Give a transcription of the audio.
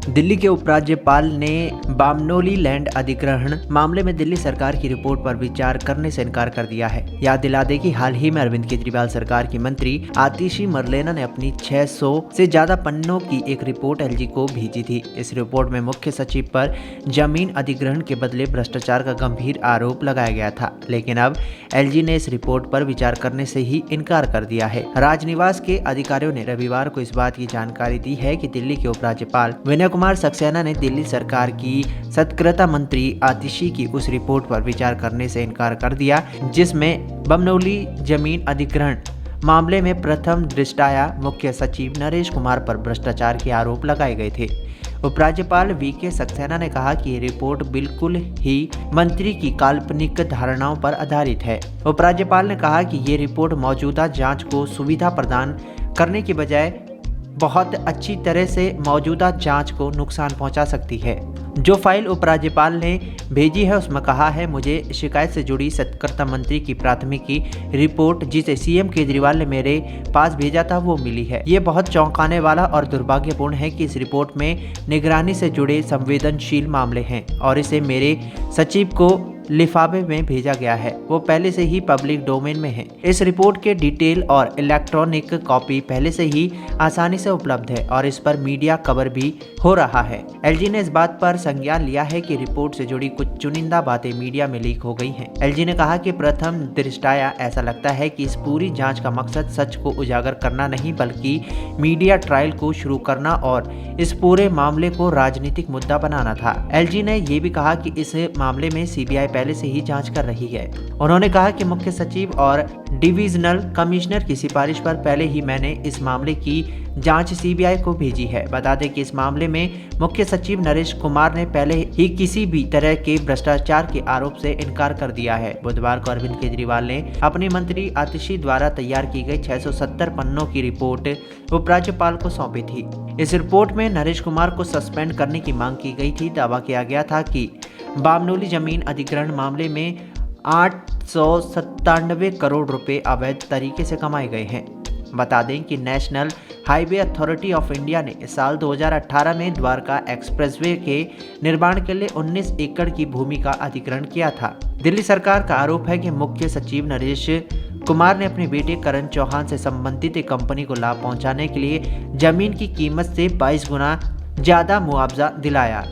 दिल्ली के उपराज्यपाल ने बामनोली लैंड अधिग्रहण मामले में दिल्ली सरकार की रिपोर्ट पर विचार करने से इनकार कर दिया है। याद दिला दें कि हाल ही में अरविंद केजरीवाल सरकार की मंत्री आतिशी मरलेना ने अपनी 600 से ज्यादा पन्नों की एक रिपोर्ट एलजी को भेजी थी। इस रिपोर्ट में मुख्य सचिव पर जमीन अधिग्रहण के बदले भ्रष्टाचार का गंभीर आरोप लगाया गया था, लेकिन अब एलजी ने इस रिपोर्ट पर विचार करने से ही इनकार कर दिया है। राजनिवास के अधिकारियों ने रविवार को इस बात की जानकारी दी है कि दिल्ली के उपराज्यपाल विनय कुमार सक्सेना ने दिल्ली सरकार की सत्कृता मंत्री आतिशी की उस रिपोर्ट पर विचार करने से इनकार कर दिया, जिसमें बामनोली जमीन अधिग्रहण मामले में प्रथम दृष्टया मुख्य सचिव नरेश कुमार पर भ्रष्टाचार के आरोप लगाए गए थे। उपराज्यपाल वीके सक्सेना ने कहा कि ये रिपोर्ट बिल्कुल ही मंत्री की काल्पनिक धारणाओं पर आधारित है। उपराज्यपाल ने कहा कि ये रिपोर्ट मौजूदा जांच को सुविधा प्रदान करने की बजाय बहुत अच्छी तरह से मौजूदा जांच को नुकसान पहुंचा सकती है। जो फाइल उपराज्यपाल ने भेजी है उसमें कहा है, मुझे शिकायत से जुड़ी सत्कृता मंत्री की प्राथमिकी रिपोर्ट जिसे सीएम केजरीवाल ने मेरे पास भेजा था वो मिली है। ये बहुत चौंकाने वाला और दुर्भाग्यपूर्ण है कि इस रिपोर्ट में निगरानी से जुड़े संवेदनशील मामले हैं और इसे मेरे सचिव को लिफाफे में भेजा गया है। वो पहले से ही पब्लिक डोमेन में है। इस रिपोर्ट के डिटेल और इलेक्ट्रॉनिक कॉपी पहले से ही आसानी से उपलब्ध है और इस पर मीडिया कवर भी हो रहा है। एलजी ने इस बात पर संज्ञान लिया है कि रिपोर्ट से जुड़ी कुछ चुनिंदा बातें मीडिया में लीक हो गई हैं। एलजी ने कहा कि प्रथम दृष्टया ऐसा लगता है कि इस पूरी जांच का मकसद सच को उजागर करना नहीं बल्कि मीडिया ट्रायल को शुरू करना और इस पूरे मामले को राजनीतिक मुद्दा बनाना था। एलजी ने यह भी कहा कि इस मामले में सीबीआई पहले से ही जांच कर रही है। उन्होंने कहा कि मुख्य सचिव और डिविजनल कमिश्नर की सिफारिश पर पहले ही मैंने इस मामले की जांच सीबीआई को भेजी है। बता दें कि इस मामले में मुख्य सचिव नरेश कुमार ने पहले ही किसी भी तरह के भ्रष्टाचार के आरोप से इनकार कर दिया है। बुधवार को अरविंद केजरीवाल ने अपनी मंत्री आतिशी द्वारा तैयार की गई 670 पन्नों की रिपोर्ट उपराज्यपाल को सौंपी थी। इस रिपोर्ट में नरेश कुमार को सस्पेंड करने की मांग की गई थी। दावा किया गया था कि बामनोली जमीन अधिग्रहण मामले में 897 करोड़ रुपए अवैध तरीके से कमाए गए हैं। बता दें कि national highway authority of India ने साल 2018 में द्वारका एक्सप्रेसवे के निर्माण के लिए 19 एकड़ की भूमि का अधिग्रहण किया था। दिल्ली सरकार का आरोप है कि मुख्य सचिव नरेश कुमार ने अपने बेटे करण चौहान से संबंधित एक कंपनी को लाभ पहुंचाने के लिए जमीन की कीमत से 22 गुना ज्यादा मुआवजा दिलाया।